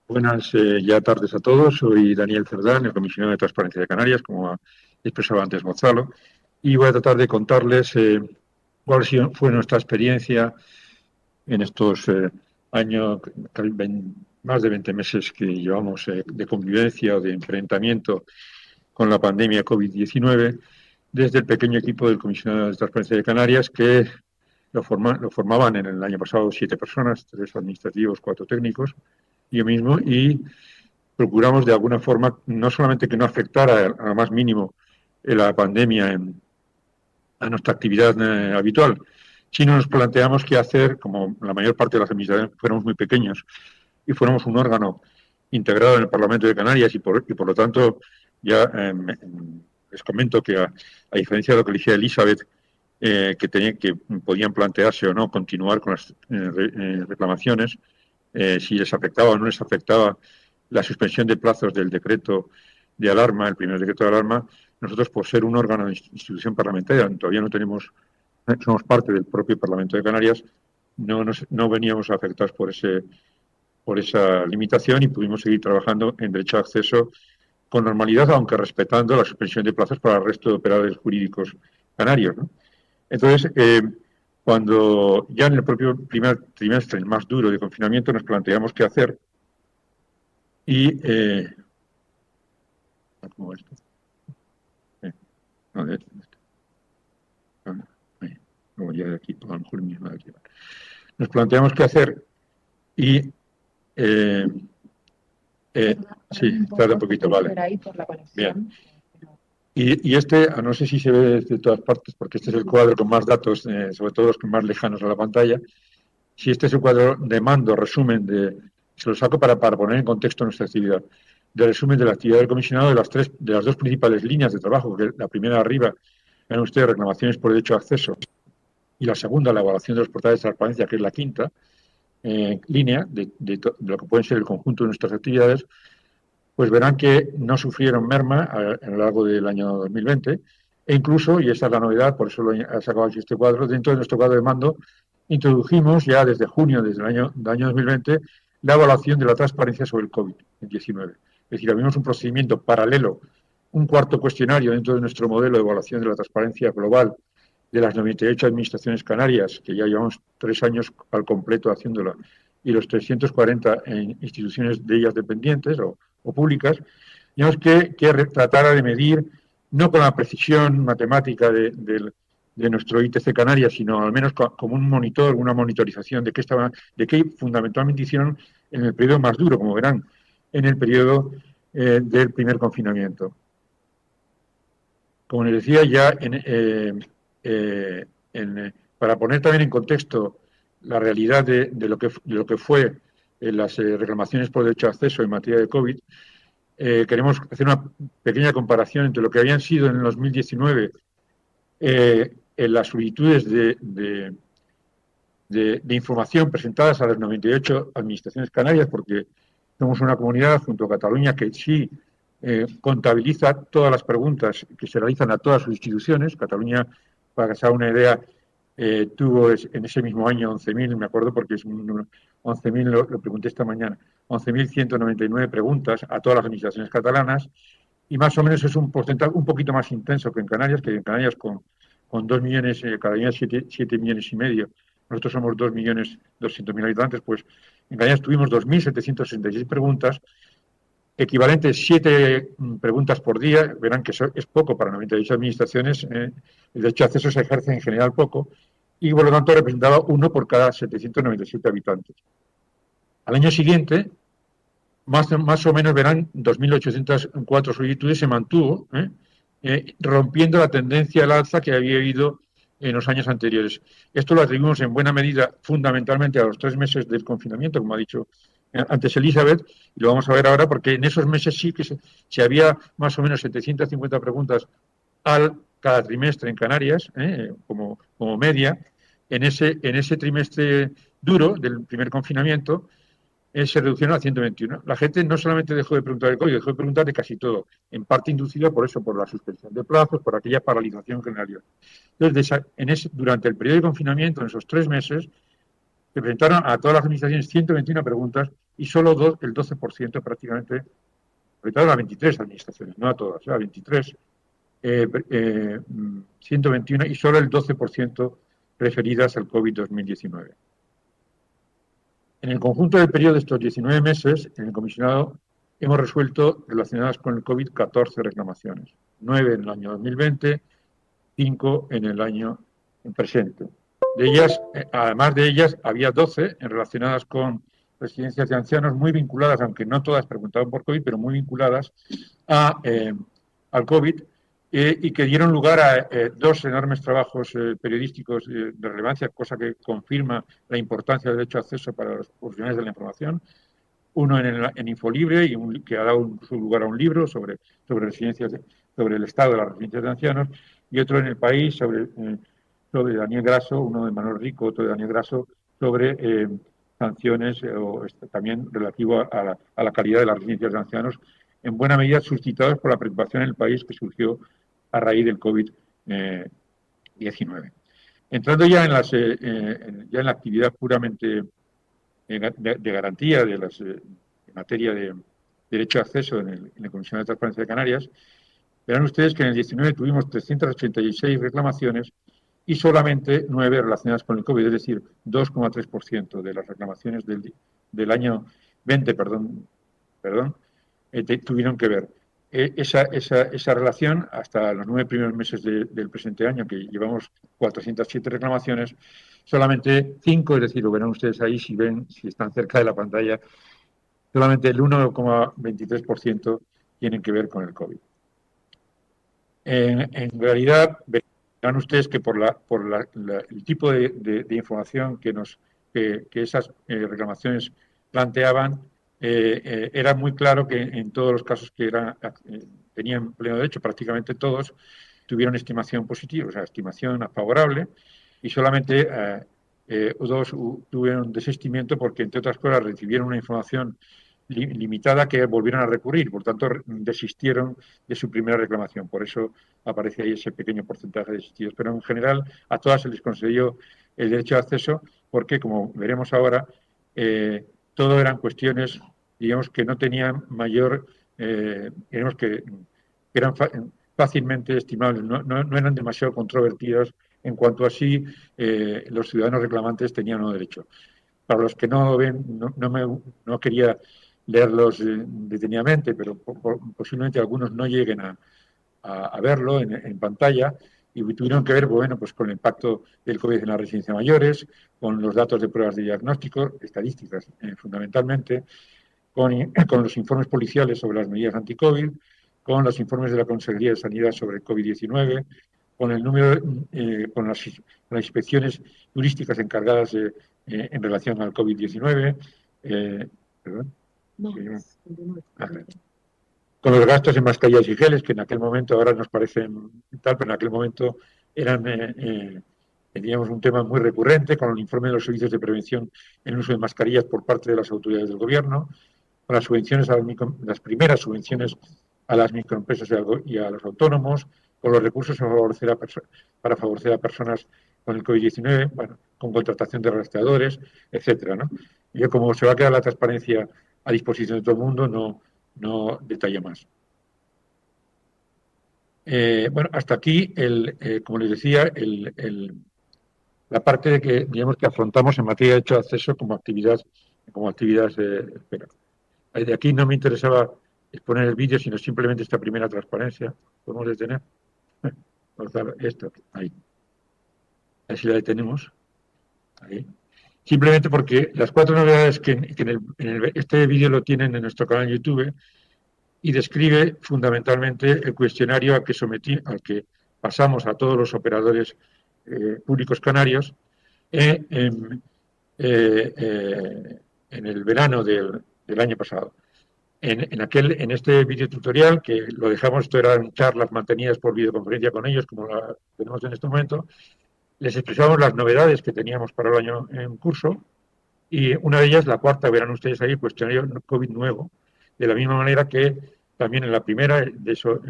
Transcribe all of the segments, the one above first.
Buenas ya tardes a todos. Soy Daniel Cerdán, el comisionado de Transparencia de Canarias, como ha expresado antes Gonzalo, y voy a tratar de contarles fue nuestra experiencia en estos años, más de 20 meses que llevamos de convivencia o de enfrentamiento con la pandemia COVID-19, desde el pequeño equipo del comisionado de Transparencia de Canarias, que lo formaban en el año pasado 7 personas, 3 administrativos, 4 técnicos, yo mismo, y procuramos de alguna forma no solamente que no afectara a lo más mínimo la pandemia a nuestra actividad habitual, sino nos planteamos qué hacer, como la mayor parte de las administraciones fuéramos muy pequeños y fuéramos un órgano integrado en el Parlamento de Canarias y por lo tanto ya les comento que a diferencia de lo que decía Elizabeth, que podían plantearse o no continuar con las reclamaciones, si les afectaba o no les afectaba la suspensión de plazos del decreto de alarma, el primer decreto de alarma. Nosotros, por ser un órgano de institución parlamentaria, todavía no somos parte del propio Parlamento de Canarias, no veníamos afectados por esa limitación y pudimos seguir trabajando en derecho de acceso con normalidad, aunque respetando la suspensión de plazos para el resto de operadores jurídicos canarios, ¿no? Entonces, cuando ya en el propio primer trimestre, el más duro de confinamiento, nos planteamos qué hacer y ¿cómo esto? No, no, ya de aquí, a lo mejor mismo de aquí. Nos planteamos qué hacer y eh, sí, tarda un poquito, vale. Bien. No sé si se ve de todas partes, porque este es el cuadro con más datos, sobre todo los más lejanos a la pantalla. Si este es el cuadro de mando, resumen se lo saco para poner en contexto nuestra actividad, de resumen de la actividad del comisionado de las dos principales líneas de trabajo, que la primera arriba eran ustedes reclamaciones por derecho de acceso y la segunda, la evaluación de los portales de transparencia, que es la quinta línea de lo que pueden ser el conjunto de nuestras actividades, pues verán que no sufrieron merma a lo largo del año 2020 e incluso, y esa es la novedad, por eso lo he sacado aquí este cuadro, dentro de nuestro cuadro de mando introdujimos ya desde junio del año 2020 la evaluación de la transparencia sobre el COVID-19. Es decir, abrimos un procedimiento paralelo, un cuarto cuestionario dentro de nuestro modelo de evaluación de la transparencia global de las 98 administraciones canarias, que ya llevamos 3 años al completo haciéndolo, y los 340 en instituciones de ellas dependientes o públicas, digamos que tratara de medir, no con la precisión matemática de nuestro ITC Canarias, sino al menos como un monitor, una monitorización de qué fundamentalmente hicieron en el periodo más duro, como verán, en el periodo del primer confinamiento. Como les decía, ya para poner también en contexto la realidad de lo que fue las reclamaciones por derecho de acceso en materia de COVID, queremos hacer una pequeña comparación entre lo que habían sido en el 2019 en las solicitudes de información presentadas a las 98 administraciones canarias, porque somos una comunidad junto a Cataluña que sí contabiliza todas las preguntas que se realizan a todas sus instituciones. Cataluña, para que se haga una idea, tuvo en ese mismo año 11.000, me acuerdo porque es un número, 11.000, lo pregunté esta mañana, 11.199 preguntas a todas las administraciones catalanas, y más o menos es un porcentaje un poquito más intenso que en Canarias con 2 millones, Cataluña 7 millones y medio, nosotros somos 2.200.000 habitantes, pues en Canarias tuvimos 2.766 preguntas, equivalentes 7 preguntas por día. Verán que eso es poco para 98 administraciones. El derecho de acceso se ejerce en general poco y por lo tanto representaba 1 por cada 797 habitantes. Al año siguiente, más o menos verán 2.804 solicitudes se mantuvo, rompiendo la tendencia al alza que había habido en los años anteriores. Esto lo atribuimos en buena medida fundamentalmente a los 3 meses del confinamiento, como ha dicho antes Elizabeth, y lo vamos a ver ahora, porque en esos meses sí que se había más o menos 750 preguntas cada trimestre en Canarias, como media. En ese trimestre duro del primer confinamiento, se reducieron a 121. La gente no solamente dejó de preguntar el código, dejó de preguntar de casi todo, en parte inducida por eso, por la suspensión de plazos, por aquella paralización general. Entonces, durante el periodo de confinamiento, en esos 3 meses, se presentaron a todas las administraciones 121 preguntas, y solo el 12% prácticamente, afectaron a 23 administraciones, no a todas, a 23, 121 y solo el 12% referidas al COVID-2019. En el conjunto del periodo de estos 19 meses, en el comisionado hemos resuelto relacionadas con el COVID 14 reclamaciones, 9 en el año 2020, 5 en el año presente. De ellas, además de ellas, había 12 relacionadas con residencias de ancianos muy vinculadas, aunque no todas preguntaban por COVID, pero muy vinculadas al COVID, y que dieron lugar a dos enormes trabajos periodísticos de relevancia, cosa que confirma la importancia del derecho a acceso para los profesionales de la información. Uno en Infolibre, que ha dado su lugar a un libro sobre residencias, sobre el estado de las residencias de ancianos, y otro en El País sobre Daniel Grasso, uno de Manuel Rico, otro de Daniel Grasso, sobre sanciones también relativo a la calidad de las residencias de ancianos, en buena medida suscitados por la preocupación en el país que surgió a raíz del COVID-19. Entrando ya en la actividad puramente de garantía de las en materia de derecho de acceso en la Comisión de Transparencia de Canarias, verán ustedes que en el 19 tuvimos 386 reclamaciones y solamente 9 relacionadas con el COVID, es decir, 2,3% de las reclamaciones del año 20, tuvieron que ver. Esa relación, hasta los 9 primeros meses del presente año, que llevamos 407 reclamaciones, solamente 5, es decir, lo verán ustedes ahí si están cerca de la pantalla, solamente el 1,23% tienen que ver con el COVID. En realidad, verán ustedes que por el tipo de información que esas reclamaciones planteaban, era muy claro que en todos los casos que tenían pleno derecho, prácticamente todos tuvieron estimación positiva, o sea, estimación favorable, y solamente dos tuvieron desistimiento porque, entre otras cosas, recibieron una información limitada que volvieron a recurrir, por tanto, desistieron de su primera reclamación. Por eso aparece ahí ese pequeño porcentaje de desistidos. Pero en general, a todas se les concedió el derecho de acceso porque, como veremos ahora, todo eran cuestiones, digamos, que no tenían mayor, digamos que eran fácilmente estimables, no eran demasiado controvertidas en cuanto a si los ciudadanos reclamantes tenían o no derecho. Para los que no ven, no quería leerlos detenidamente, pero posiblemente algunos no lleguen a verlo en pantalla, y tuvieron que ver, bueno, pues con el impacto del COVID en la residencia de mayores, con los datos de pruebas de diagnóstico, estadísticas fundamentalmente, con los informes policiales sobre las medidas anti-COVID, con los informes de la Consejería de Sanidad sobre el COVID-19, con el número, con las inspecciones turísticas encargadas en relación al COVID-19, perdón. No, con los gastos en mascarillas y geles, que en aquel momento ahora nos parecen tal, pero en aquel momento eran, teníamos un tema muy recurrente, con el informe de los servicios de prevención en el uso de mascarillas por parte de las autoridades del gobierno, con las subvenciones las primeras subvenciones a las microempresas y a los autónomos, con los recursos para favorecer a personas con el COVID-19, bueno, con contratación de rastreadores, etcétera, ¿no? Yo, como se va a quedar la transparencia a disposición de todo el mundo, no detallo más. Bueno, hasta aquí, como les decía, la parte de que, digamos, que afrontamos en materia de derecho de acceso como actividad espera. De aquí no me interesaba exponer el vídeo, sino simplemente esta primera transparencia. ¿Podemos detener? Esto, ahí. A ver si la detenemos. Ahí. Simplemente porque las 4 novedades que este vídeo lo tienen en nuestro canal de YouTube, y describe fundamentalmente el cuestionario al que pasamos a todos los operadores públicos canarios en el verano del año pasado. En este video tutorial, que lo dejamos, esto eran charlas mantenidas por videoconferencia con ellos, como la tenemos en este momento, les expresamos las novedades que teníamos para el año en curso, y una de ellas, la cuarta, verán ustedes ahí, el cuestionario COVID nuevo, de la misma manera que también en la primera, de eso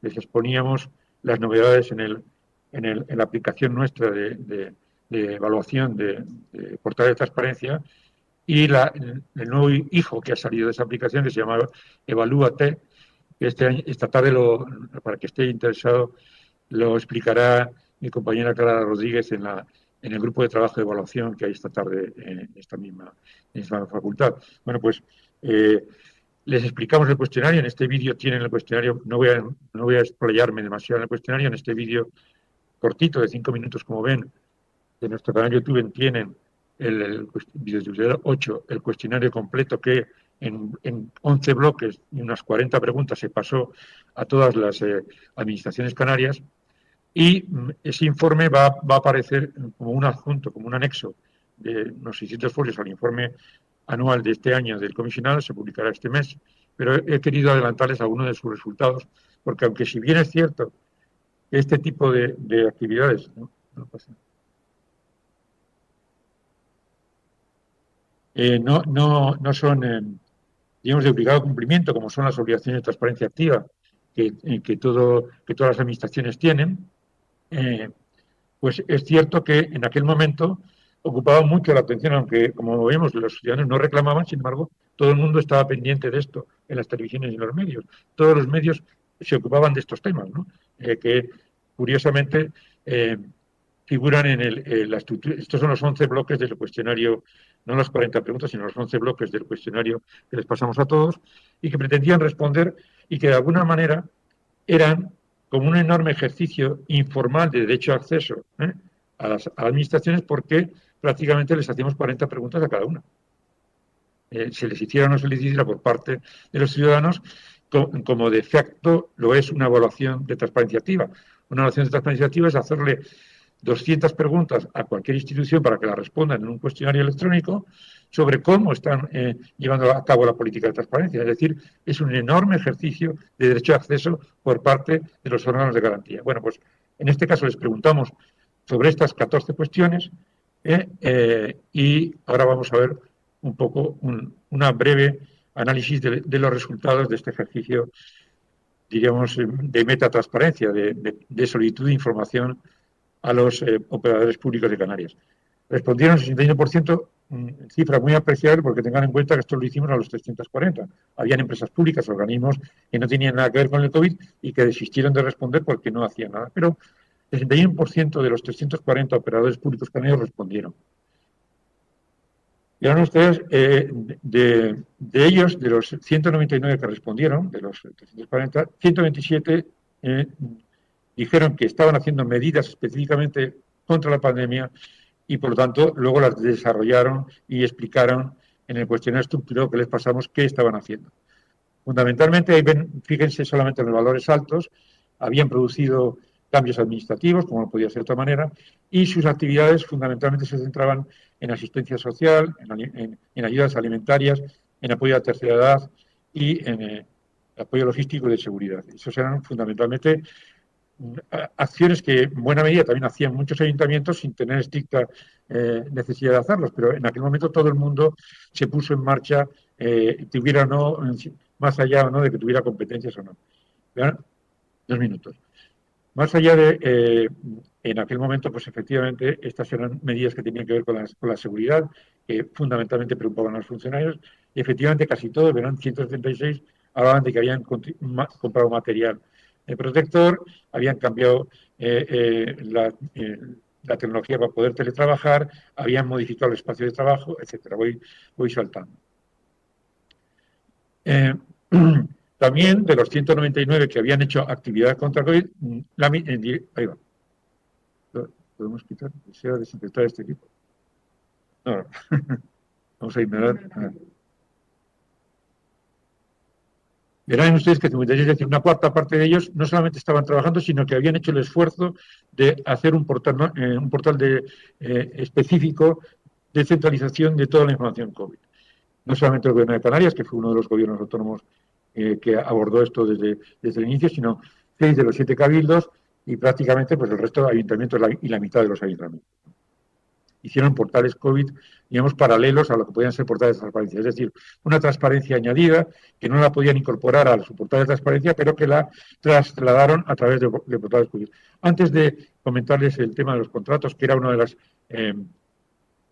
les exponíamos las novedades en la aplicación nuestra de evaluación de portal de transparencia, y el nuevo hijo que ha salido de esa aplicación, que se llama Evalúate, que esta tarde, para que esté interesado, lo explicará mi compañera Clara Rodríguez en el grupo de trabajo de evaluación que hay esta tarde en esta facultad. Bueno, pues les explicamos el cuestionario. En este vídeo tienen el cuestionario. No voy a explayarme demasiado en el cuestionario. En este vídeo cortito de 5 minutos, como ven, de nuestro canal YouTube tienen el video 8, el cuestionario completo que en 11 bloques y unas 40 preguntas se pasó a todas las administraciones canarias. Y ese informe va a aparecer como un adjunto, como un anexo de unos 600 folios al informe anual de este año del comisionado, se publicará este mes, pero he querido adelantarles algunos de sus resultados, porque aunque si bien es cierto que este tipo de actividades no son, digamos, de obligado cumplimiento, como son las obligaciones de transparencia activa que todas las administraciones tienen, pues es cierto que en aquel momento ocupaba mucho la atención, aunque, como vemos, los ciudadanos no reclamaban, sin embargo, todo el mundo estaba pendiente de esto en las televisiones y en los medios. Todos los medios se ocupaban de estos temas, ¿no? Que curiosamente figuran en la estructura. Estos son los 11 bloques del cuestionario, no las 40 preguntas, sino los 11 bloques del cuestionario que les pasamos a todos y que pretendían responder y que de alguna manera eran como un enorme ejercicio informal de derecho de acceso a las administraciones, porque prácticamente les hacíamos 40 preguntas a cada una. Se les hiciera o no se les hiciera por parte de los ciudadanos, como de facto lo es una evaluación de transparencia activa. Una evaluación de transparencia activa es hacerle 200 preguntas a cualquier institución para que la respondan en un cuestionario electrónico sobre cómo están llevando a cabo la política de transparencia. Es decir, es un enorme ejercicio de derecho de acceso por parte de los órganos de garantía. Bueno, pues en este caso les preguntamos sobre estas 14 cuestiones y ahora vamos a ver un poco una breve análisis de los resultados de este ejercicio, diríamos, de metatransparencia, de solicitud de información a los operadores públicos de Canarias. Respondieron el 61%, cifra muy apreciable porque tengan en cuenta que esto lo hicimos a los 340. Habían empresas públicas, organismos que no tenían nada que ver con el COVID y que desistieron de responder porque no hacían nada. Pero el 61% de los 340 operadores públicos canarios respondieron. Y ahora ustedes, de ellos, de los 199 que respondieron, de los 340, 127 dijeron que estaban haciendo medidas específicamente contra la pandemia y, por lo tanto, luego las desarrollaron y explicaron en el cuestionario estructurado que les pasamos qué estaban haciendo. Fundamentalmente, ahí ven, fíjense solamente en los valores altos, habían producido cambios administrativos, como no podía ser de otra manera, y sus actividades fundamentalmente se centraban en asistencia social, en ayudas alimentarias, en apoyo a la tercera edad y en apoyo logístico y de seguridad. Esos eran fundamentalmente acciones que en buena medida también hacían muchos ayuntamientos sin tener estricta necesidad de hacerlos, pero en aquel momento todo el mundo se puso en marcha, tuviera o no, más allá o no de que tuviera competencias o no. ¿Vean? 2 minutos. Más allá de, en aquel momento, pues efectivamente, estas eran medidas que tenían que ver con la seguridad, que fundamentalmente preocupaban a los funcionarios, y efectivamente casi todos, verán, 176, hablaban de que habían comprado material protector, habían cambiado la tecnología para poder teletrabajar, habían modificado el espacio de trabajo, etcétera. Voy saltando. También de los 199 que habían hecho actividad contra COVID, ahí va. ¿Podemos quitar? ¿Desea desinfectar este equipo? No, vamos a ignorar. Verán ustedes que 56, es decir, una cuarta parte de ellos no solamente estaban trabajando, sino que habían hecho el esfuerzo de hacer un portal específico de centralización de toda la información COVID. No solamente el Gobierno de Canarias, que fue uno de los gobiernos autónomos que abordó esto desde el inicio, sino 6 de los 7 cabildos y prácticamente pues el resto de ayuntamientos y la mitad de los ayuntamientos. Hicieron portales COVID, digamos, paralelos a lo que podían ser portales de transparencia. Es decir, una transparencia añadida que no la podían incorporar a su portal de transparencia, pero que la trasladaron a través de portales COVID. Antes de comentarles el tema de los contratos, que era una de las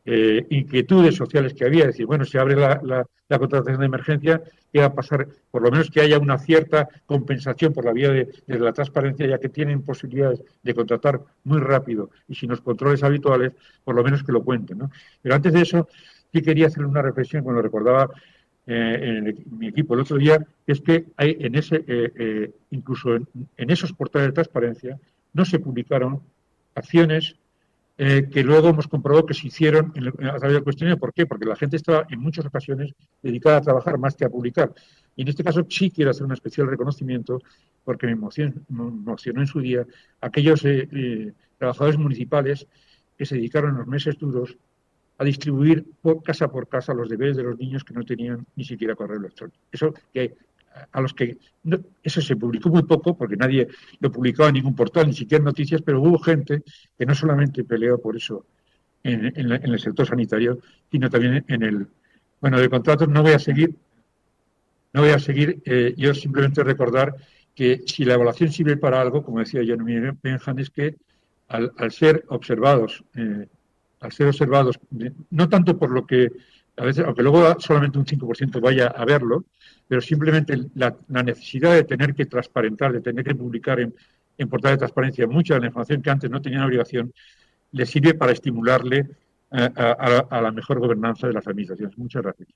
inquietudes sociales que había, es decir, bueno, se abre la contratación de emergencia, ¿qué va a pasar? Por lo menos que haya una cierta compensación por la vía de la transparencia, ya que tienen posibilidades de contratar muy rápido y sin los controles habituales, por lo menos que lo cuenten, ¿no? Pero antes de eso, sí quería hacer una reflexión, cuando recordaba mi equipo el otro día, que es que hay incluso en esos portales de transparencia, no se publicaron acciones que luego hemos comprobado que se hicieron a través del cuestionario. ¿Por qué? Porque la gente estaba en muchas ocasiones dedicada a trabajar más que a publicar. Y en este caso sí quiero hacer un especial reconocimiento, porque me emocionó en su día aquellos trabajadores municipales que se dedicaron en los meses duros a distribuir por casa los deberes de los niños que no tenían ni siquiera correo electrónico. Eso que a los que eso se publicó muy poco porque nadie lo publicaba en ningún portal, ni siquiera en noticias, pero hubo gente que no solamente peleó por eso en el sector sanitario, sino también en el bueno de contratos. No voy a seguir. Yo simplemente recordar que si la evaluación sirve para algo, como decía Jeremy Bentham, es que al ser observados, no tanto por lo que a veces, aunque luego solamente un 5% vaya a verlo, pero simplemente la necesidad de tener que transparentar, de tener que publicar en portales de transparencia mucha de la información que antes no tenían obligación, le sirve para estimularle a la mejor gobernanza de las administraciones. Muchas gracias.